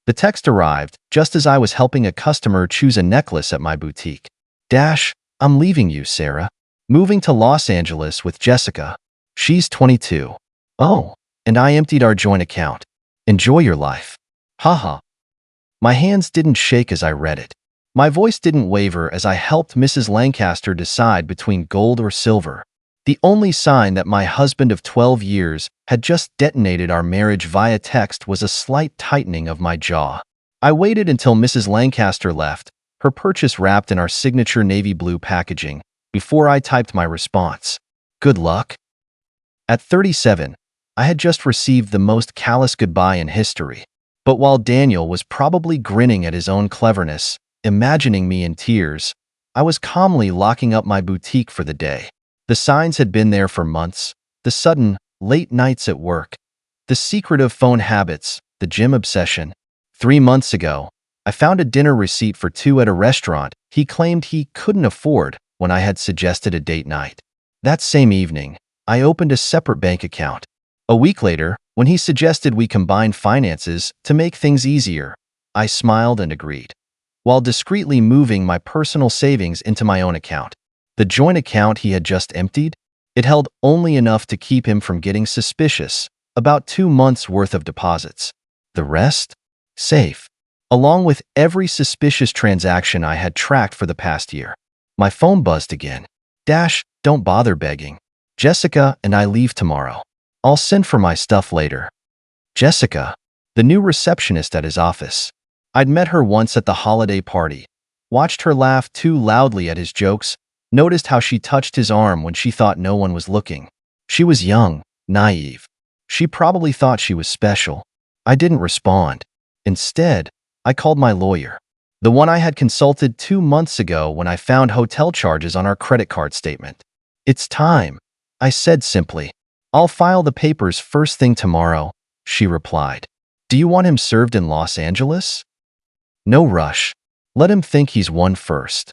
The text arrived just as I was helping a customer choose a necklace at my boutique. I'm leaving you, Sarah. Moving to Los Angeles with Jessica. She's 22. Oh, and I emptied our joint account. Enjoy your life. Haha. My hands didn't shake as I read it. My voice didn't waver as I helped Mrs. Lancaster decide between gold or silver. The only sign that my husband of 12 years had just detonated our marriage via text was a slight tightening of my jaw. I waited until Mrs. Lancaster left, her purchase wrapped in our signature navy blue packaging, before I typed my response. Good luck. At 37, I had just received the most callous goodbye in history. But while Daniel was probably grinning at his own cleverness, imagining me in tears, I was calmly locking up my boutique for the day. The signs had been there for months, the sudden, late nights at work, the secretive phone habits, the gym obsession. 3 months ago, I found a dinner receipt for 2 at a restaurant he claimed he couldn't afford when I had suggested a date night. That same evening, I opened a separate bank account. A week later, when he suggested we combine finances to make things easier, I smiled and agreed, while discreetly moving my personal savings into my own account. The joint account he had just emptied? It held only enough to keep him from getting suspicious, about 2 months' worth of deposits. The rest? Safe. Along with every suspicious transaction I had tracked for the past year. My phone buzzed again. Don't bother begging. Jessica and I leave tomorrow. I'll send for my stuff later. Jessica, the new receptionist at his office. I'd met her once at the holiday party, watched her laugh too loudly at his jokes, noticed how she touched his arm when she thought no one was looking. She was young, naive. She probably thought she was special. I didn't respond. Instead, I called my lawyer, the one I had consulted 2 months ago when I found hotel charges on our credit card statement. It's time, I said simply. I'll file the papers first thing tomorrow, she replied. Do you want him served in Los Angeles? No rush. Let him think he's won first.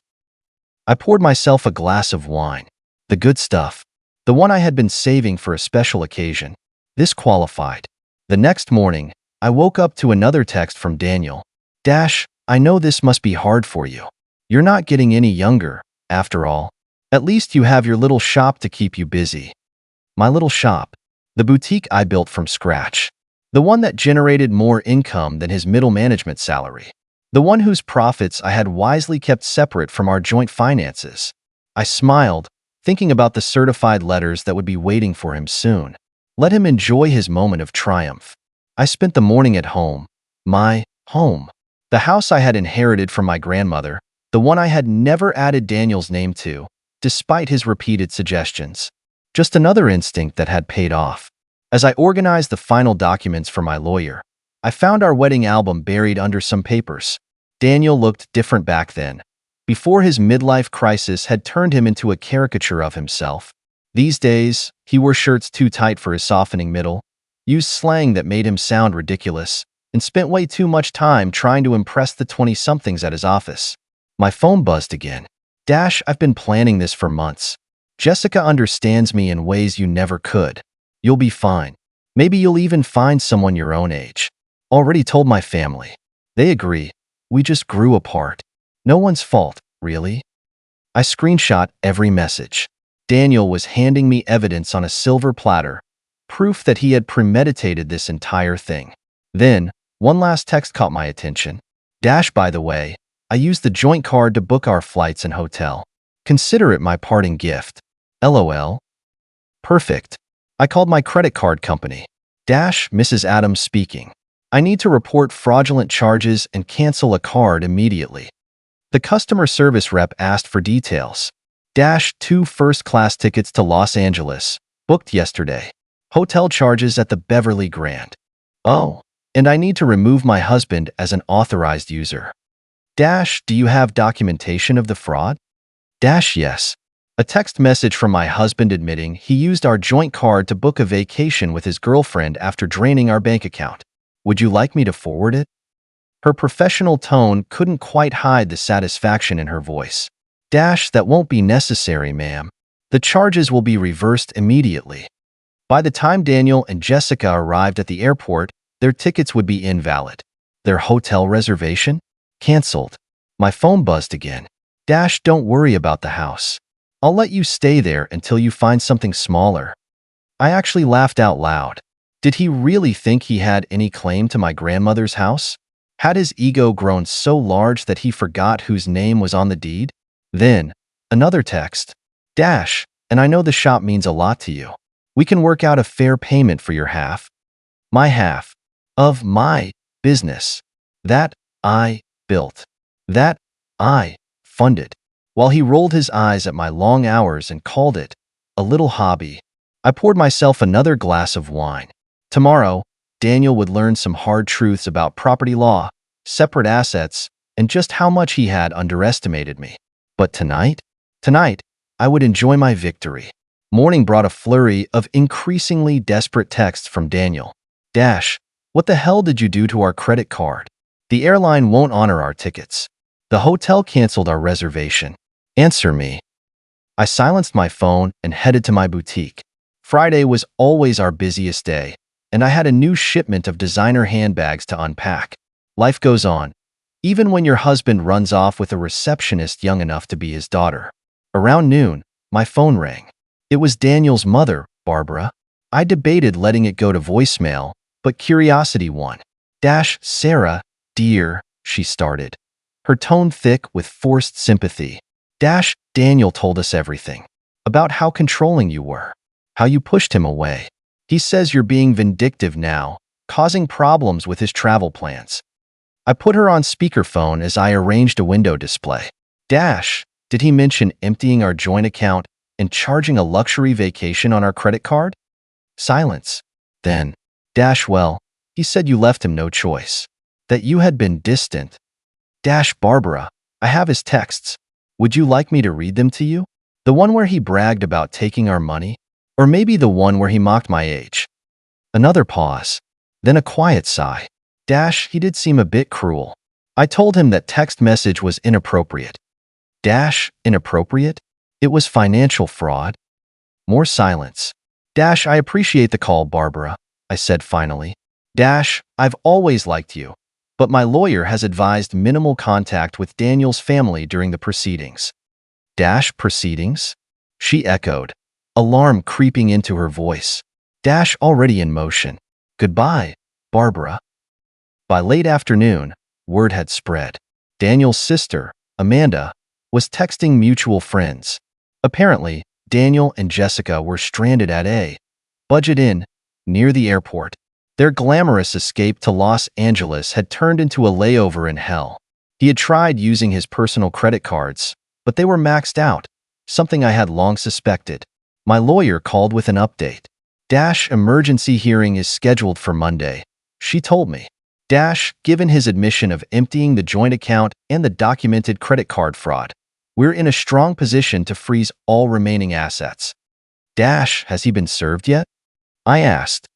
I poured myself a glass of wine. The good stuff. The one I had been saving for a special occasion. This qualified. The next morning, I woke up to another text from Daniel. I know this must be hard for you. You're not getting any younger, after all. At least you have your little shop to keep you busy. My little shop. The boutique I built from scratch. The one that generated more income than his middle management salary. The one whose profits I had wisely kept separate from our joint finances. I smiled, thinking about the certified letters that would be waiting for him soon. Let him enjoy his moment of triumph. I spent the morning at home. My home. The house I had inherited from my grandmother, the one I had never added Daniel's name to, despite his repeated suggestions. Just another instinct that had paid off. As I organized the final documents for my lawyer, I found our wedding album buried under some papers. Daniel looked different back then, before his midlife crisis had turned him into a caricature of himself. These days, he wore shirts too tight for his softening middle, used slang that made him sound ridiculous, and spent way too much time trying to impress the 20-somethings at his office. My phone buzzed again. I've been planning this for months. Jessica understands me in ways you never could. You'll be fine. Maybe you'll even find someone your own age. Already told my family. They agree. We just grew apart. No one's fault, really. I screenshot every message. Daniel was handing me evidence on a silver platter, proof that he had premeditated this entire thing. Then, one last text caught my attention. By the way, I used the joint card to book our flights and hotel. Consider it my parting gift. LOL. Perfect. I called my credit card company. Mrs. Adams speaking. I need to report fraudulent charges and cancel a card immediately. The customer service rep asked for details. 2 first-class tickets to Los Angeles, booked yesterday. Hotel charges at the Beverly Grand. Oh, and I need to remove my husband as an authorized user. Do you have documentation of the fraud? Yes. A text message from my husband admitting he used our joint card to book a vacation with his girlfriend after draining our bank account. Would you like me to forward it? Her professional tone couldn't quite hide the satisfaction in her voice. That won't be necessary, ma'am. The charges will be reversed immediately. By the time Daniel and Jessica arrived at the airport, their tickets would be invalid. Their hotel reservation? Cancelled. My phone buzzed again. Don't worry about the house. I'll let you stay there until you find something smaller. I actually laughed out loud. Did he really think he had any claim to my grandmother's house? Had his ego grown so large that he forgot whose name was on the deed? Then, another text. And I know the shop means a lot to you. We can work out a fair payment for your half. My half. Of my business. That I built. That I funded. While he rolled his eyes at my long hours and called it a little hobby, I poured myself another glass of wine. Tomorrow, Daniel would learn some hard truths about property law, separate assets, and just how much he had underestimated me. But tonight, I would enjoy my victory. Morning brought a flurry of increasingly desperate texts from Daniel. What the hell did you do to our credit card? The airline won't honor our tickets. The hotel canceled our reservation. Answer me. I silenced my phone and headed to my boutique. Friday was always our busiest day, and I had a new shipment of designer handbags to unpack. Life goes on, even when your husband runs off with a receptionist young enough to be his daughter. Around noon, my phone rang. It was Daniel's mother, Barbara. I debated letting it go to voicemail, but curiosity won. Sarah, dear, she started, her tone thick with forced sympathy. Daniel told us everything. About how controlling you were. How you pushed him away. He says you're being vindictive now, causing problems with his travel plans. I put her on speakerphone as I arranged a window display. Did he mention emptying our joint account and charging a luxury vacation on our credit card? Silence. Then, well, he said you left him no choice. That you had been distant. Barbara, I have his texts. Would you like me to read them to you? The one where he bragged about taking our money? Or maybe the one where he mocked my age? Another pause. Then a quiet sigh. He did seem a bit cruel. I told him that text message was inappropriate. Inappropriate? It was financial fraud. More silence. I appreciate the call, Barbara, I said finally. I've always liked you, but my lawyer has advised minimal contact with Daniel's family during the proceedings. Proceedings? She echoed, alarm creeping into her voice. Already in motion. Goodbye, Barbara. By late afternoon, word had spread. Daniel's sister, Amanda, was texting mutual friends. Apparently, Daniel and Jessica were stranded at a budget inn near the airport. Their glamorous escape to Los Angeles had turned into a layover in hell. He had tried using his personal credit cards, but they were maxed out, something I had long suspected. My lawyer called with an update. Emergency hearing is scheduled for Monday, she told me. Given his admission of emptying the joint account and the documented credit card fraud, we're in a strong position to freeze all remaining assets. Has he been served yet? I asked.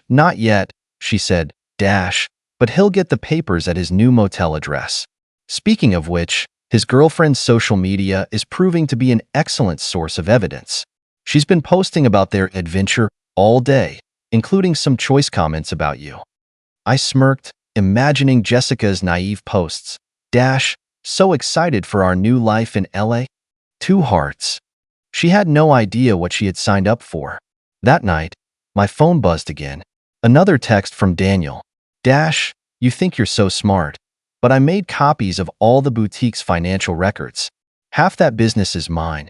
Not yet, she said. But he'll get the papers at his new motel address. Speaking of which, his girlfriend's social media is proving to be an excellent source of evidence. She's been posting about their adventure all day, including some choice comments about you. I smirked, imagining Jessica's naive posts. So excited for our new life in LA? 2 hearts. She had no idea what she had signed up for. That night, my phone buzzed again. Another text from Daniel. You think you're so smart, but I made copies of all the boutique's financial records. Half that business is mine.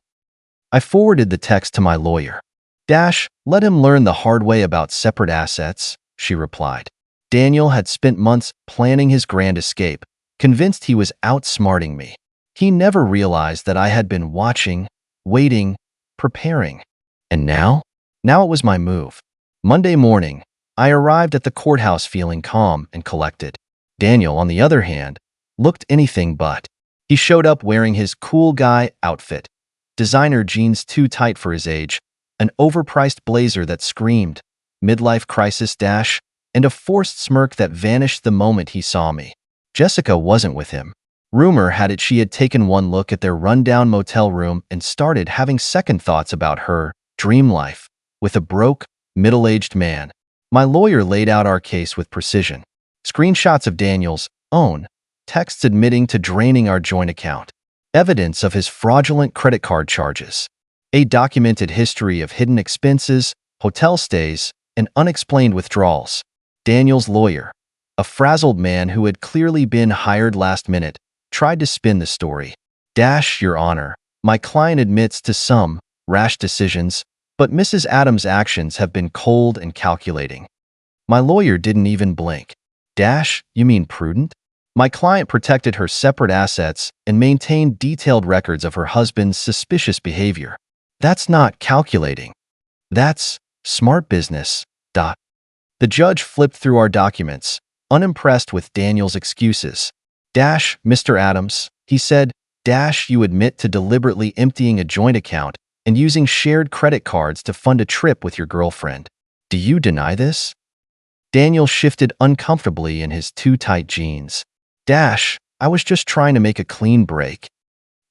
I forwarded the text to my lawyer. Let him learn the hard way about separate assets, she replied. Daniel had spent months planning his grand escape, convinced he was outsmarting me. He never realized that I had been watching, waiting, preparing. And now? Now it was my move. Monday morning, I arrived at the courthouse feeling calm and collected. Daniel, on the other hand, looked anything but. He showed up wearing his cool guy outfit, designer jeans too tight for his age, an overpriced blazer that screamed, midlife crisis, and a forced smirk that vanished the moment he saw me. Jessica wasn't with him. Rumor had it she had taken one look at their rundown motel room and started having second thoughts about her dream life with a broke, middle-aged man. My lawyer laid out our case with precision. Screenshots of Daniel's own texts admitting to draining our joint account. Evidence of his fraudulent credit card charges. A documented history of hidden expenses, hotel stays, and unexplained withdrawals. Daniel's lawyer, a frazzled man who had clearly been hired last minute, tried to spin the story. Your Honor, my client admits to some rash decisions, but Mrs. Adams' actions have been cold and calculating. My lawyer didn't even blink. You mean prudent? My client protected her separate assets and maintained detailed records of her husband's suspicious behavior. That's not calculating. That's smart business. The judge flipped through our documents, unimpressed with Daniel's excuses. Mr. Adams, he said, you admit to deliberately emptying a joint account and using shared credit cards to fund a trip with your girlfriend. Do you deny this? Daniel shifted uncomfortably in his too tight jeans. I was just trying to make a clean break.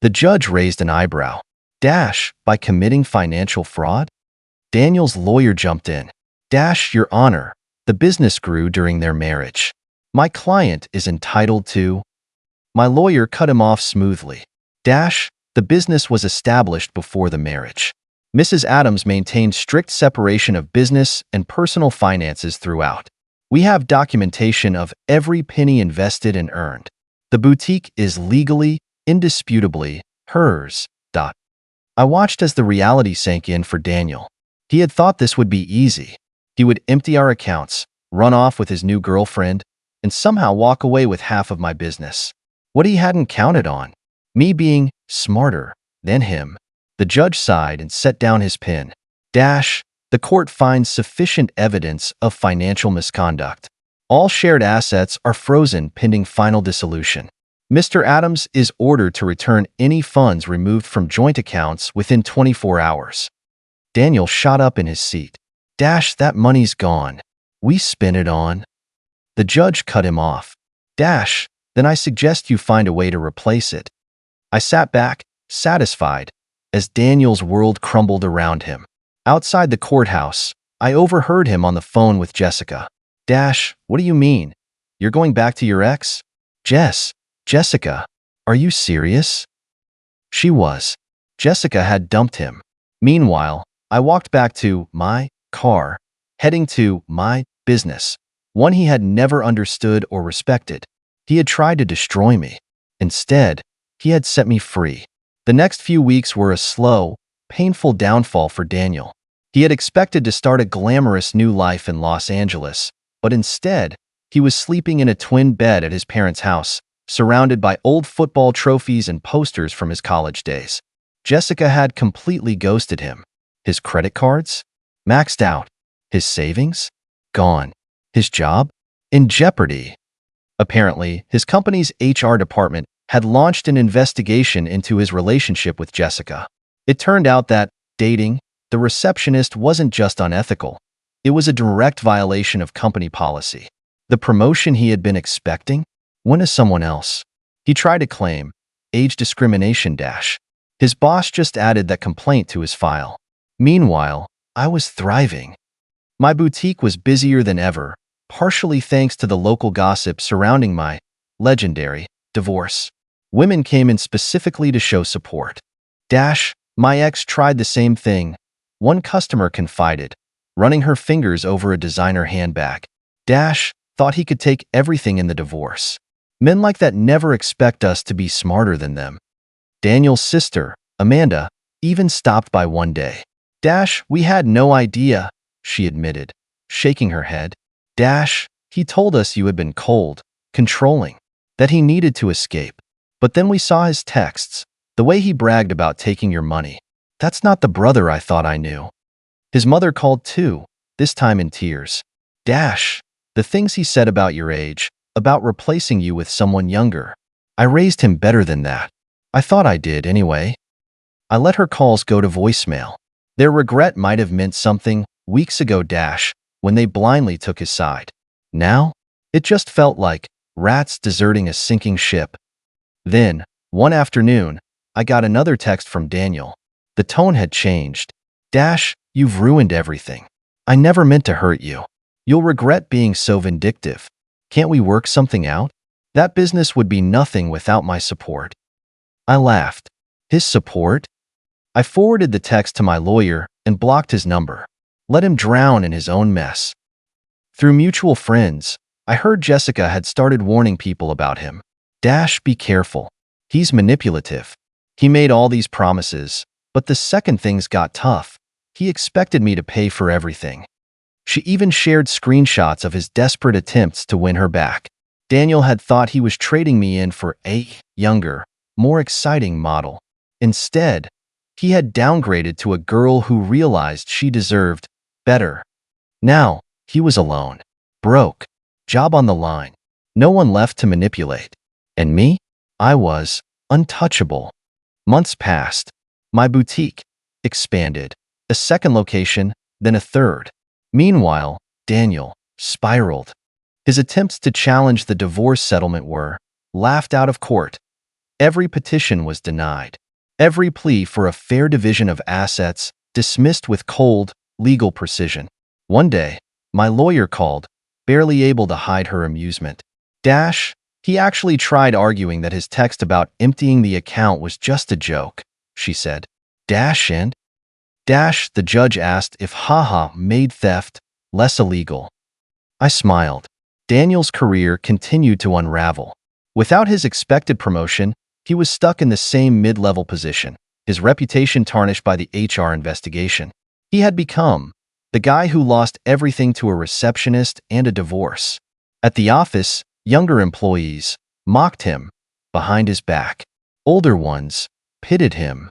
The judge raised an eyebrow. By committing financial fraud? Daniel's lawyer jumped in. Your Honor, the business grew during their marriage. My client is entitled to... My lawyer cut him off smoothly. The business was established before the marriage. Mrs. Adams maintained strict separation of business and personal finances throughout. We have documentation of every penny invested and earned. The boutique is legally, indisputably, hers. I watched as the reality sank in for Daniel. He had thought this would be easy. He would empty our accounts, run off with his new girlfriend, and somehow walk away with half of my business. What he hadn't counted on, me being smarter than him. The judge sighed and set down his pen. The court finds sufficient evidence of financial misconduct. All shared assets are frozen pending final dissolution. Mr. Adams is ordered to return any funds removed from joint accounts within 24 hours. Daniel shot up in his seat. That money's gone. We spent it on... The judge cut him off. Then I suggest you find a way to replace it. I sat back, satisfied, as Daniel's world crumbled around him. Outside the courthouse, I overheard him on the phone with Jessica. What do you mean? You're going back to your ex? Jessica, are you serious? She was. Jessica had dumped him. Meanwhile, I walked back to my car, heading to my business, one he had never understood or respected. He had tried to destroy me. Instead, he had set me free. The next few weeks were a slow, painful downfall for Daniel. He had expected to start a glamorous new life in Los Angeles, but instead, he was sleeping in a twin bed at his parents' house, surrounded by old football trophies and posters from his college days. Jessica had completely ghosted him. His credit cards? Maxed out. His savings? Gone. His job? In jeopardy. Apparently, his company's HR department had launched an investigation into his relationship with Jessica. It turned out that dating the receptionist wasn't just unethical. It was a direct violation of company policy. The promotion he had been expecting went to someone else. He tried to claim age discrimination. His boss just added that complaint to his file. Meanwhile, I was thriving. My boutique was busier than ever, partially thanks to the local gossip surrounding my legendary divorce. Women came in specifically to show support. My ex tried the same thing. One customer confided, running her fingers over a designer handbag. Thought he could take everything in the divorce. Men like that never expect us to be smarter than them. Daniel's sister, Amanda, even stopped by one day. We had no idea, she admitted, shaking her head. He told us you had been cold, controlling, that he needed to escape. But then we saw his texts, the way he bragged about taking your money. That's not the brother I thought I knew. His mother called too, this time in tears. The things he said about your age, about replacing you with someone younger. I raised him better than that. I thought I did anyway. I let her calls go to voicemail. Their regret might have meant something weeks ago, when they blindly took his side. Now, it just felt like rats deserting a sinking ship. Then, one afternoon, I got another text from Daniel. The tone had changed. You've ruined everything. I never meant to hurt you. You'll regret being so vindictive. Can't we work something out? That business would be nothing without my support. I laughed. His support? I forwarded the text to my lawyer and blocked his number. Let him drown in his own mess. Through mutual friends, I heard Jessica had started warning people about him. Be careful. He's manipulative. He made all these promises, but the second things got tough, he expected me to pay for everything. She even shared screenshots of his desperate attempts to win her back. Daniel had thought he was trading me in for a younger, more exciting model. Instead, he had downgraded to a girl who realized she deserved better. Now, he was alone, broke, job on the line, no one left to manipulate. And me? I was untouchable. Months passed. My boutique expanded. A second location, then a third. Meanwhile, Daniel spiraled. His attempts to challenge the divorce settlement were laughed out of court. Every petition was denied. Every plea for a fair division of assets dismissed with cold, legal precision. One day, my lawyer called, barely able to hide her amusement. He actually tried arguing that his text about emptying the account was just a joke, she said. And? The judge asked if haha made theft less illegal. I smiled. Daniel's career continued to unravel. Without his expected promotion, he was stuck in the same mid-level position, his reputation tarnished by the HR investigation. He had become the guy who lost everything to a receptionist and a divorce. At the office, younger employees mocked him behind his back. Older ones pitted him.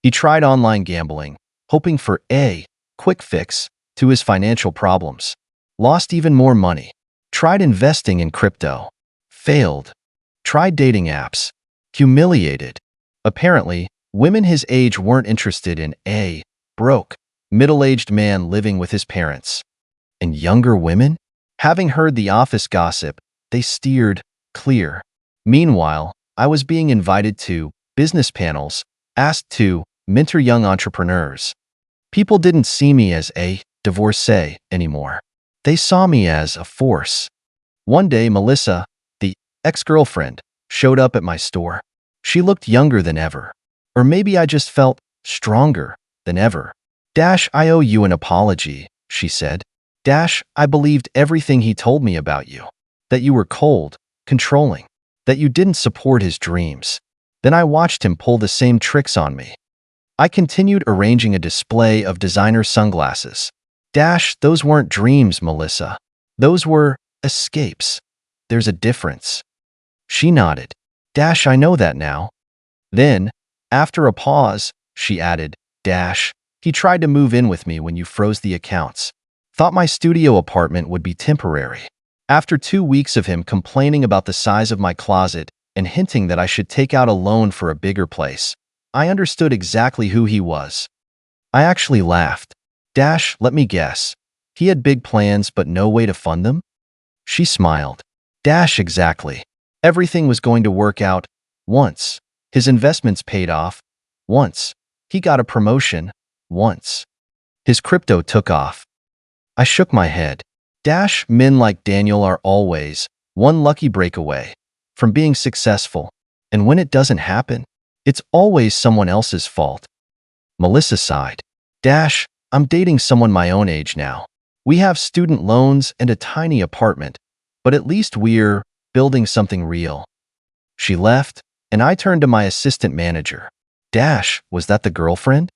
He tried online gambling, hoping for a quick fix to his financial problems. Lost even more money. Tried investing in crypto. Failed. Tried dating apps. Humiliated. Apparently, women his age weren't interested in a broke, middle-aged man living with his parents. And younger women? Having heard the office gossip, they steered clear. Meanwhile, I was being invited to business panels, asked to mentor young entrepreneurs. People didn't see me as a divorcee anymore. They saw me as a force. One day, Melissa, the ex-girlfriend, showed up at my store. She looked younger than ever. Or maybe I just felt stronger than ever. I owe you an apology, she said. I believed everything he told me about you. That you were cold, controlling. That you didn't support his dreams. Then I watched him pull the same tricks on me. I continued arranging a display of designer sunglasses. Those weren't dreams, Melissa. Those were escapes. There's a difference. She nodded. I know that now. Then, after a pause, she added, he tried to move in with me when you froze the accounts. Thought my studio apartment would be temporary. After 2 weeks of him complaining about the size of my closet and hinting that I should take out a loan for a bigger place, I understood exactly who he was. I actually laughed. Let me guess. He had big plans but no way to fund them? She smiled. Exactly. Everything was going to work out once. His investments paid off once. He got a promotion once. His crypto took off. I shook my head. Men like Daniel are always one lucky break away from being successful. And when it doesn't happen, it's always someone else's fault. Melissa sighed. I'm dating someone my own age now. We have student loans and a tiny apartment, but at least we're building something real. She left, and I turned to my assistant manager. Was that the girlfriend?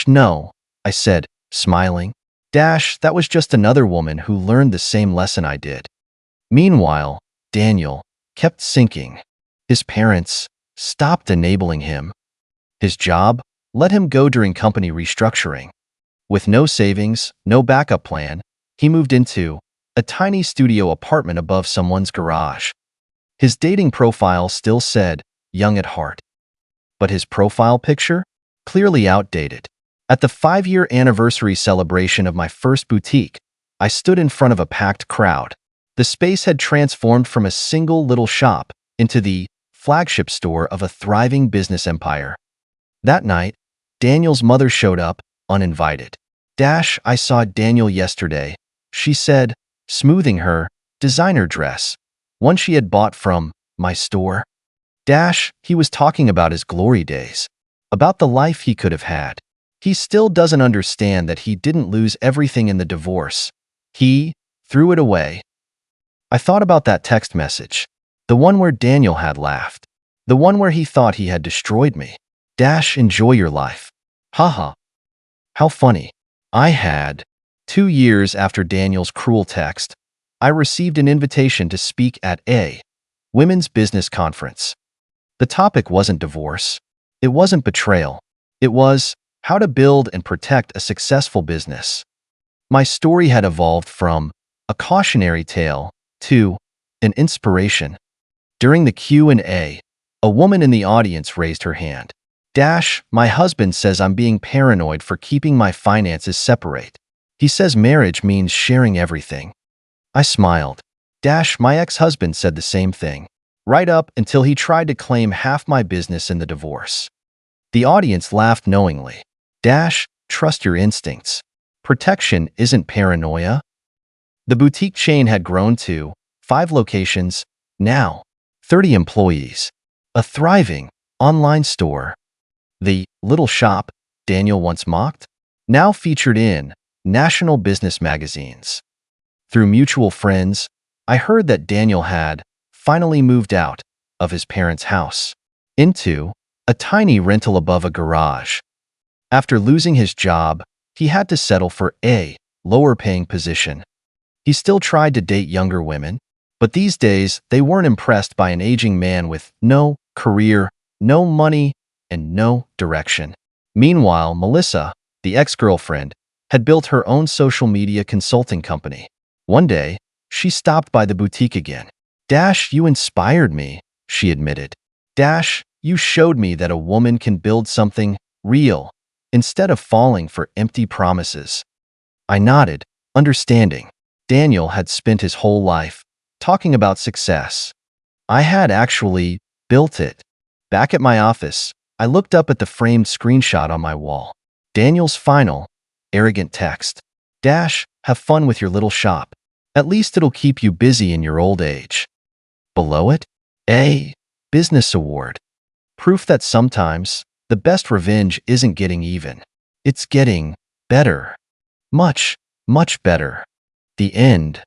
No, I said, smiling. That was just another woman who learned the same lesson I did. Meanwhile, Daniel kept sinking. His parents stopped enabling him. His job let him go during company restructuring. With no savings, no backup plan, he moved into a tiny studio apartment above someone's garage. His dating profile still said, young at heart. But his profile picture? Clearly outdated. At the 5-year anniversary celebration of my first boutique, I stood in front of a packed crowd. The space had transformed from a single little shop into the flagship store of a thriving business empire. That night, Daniel's mother showed up, uninvited. I saw Daniel yesterday, she said, smoothing her designer dress, one she had bought from my store. He was talking about his glory days, about the life he could have had. He still doesn't understand that he didn't lose everything in the divorce. He threw it away. I thought about that text message, the one where Daniel had laughed, the one where he thought he had destroyed me. Enjoy your life. Haha. How funny. I had. 2 years after Daniel's cruel text, I received an invitation to speak at a women's business conference. The topic wasn't divorce. It wasn't betrayal. It was how to build and protect a successful business. My story had evolved from a cautionary tale to an inspiration. During the Q&A, a woman in the audience raised her hand. My husband says I'm being paranoid for keeping my finances separate. He says marriage means sharing everything. I smiled. My ex-husband said the same thing, right up until he tried to claim half my business in the divorce. The audience laughed knowingly. Trust your instincts. Protection isn't paranoia. The boutique chain had grown to 5 locations, now 30 employees, a thriving online store. The little shop Daniel once mocked, now featured in national business magazines. Through mutual friends, I heard that Daniel had finally moved out of his parents' house into a tiny rental above a garage. After losing his job, he had to settle for a lower-paying position. He still tried to date younger women, but these days they weren't impressed by an aging man with no career, no money, and no direction. Meanwhile, Melissa, the ex-girlfriend, had built her own social media consulting company. One day, she stopped by the boutique again. You inspired me, she admitted. You showed me that a woman can build something real instead of falling for empty promises. I nodded, understanding. Daniel had spent his whole life talking about success. I had actually built it. Back at my office, I looked up at the framed screenshot on my wall. Daniel's final, arrogant text. Have fun with your little shop. At least it'll keep you busy in your old age. Below it, a business award. Proof that sometimes the best revenge isn't getting even. It's getting better. Much, much better. The end.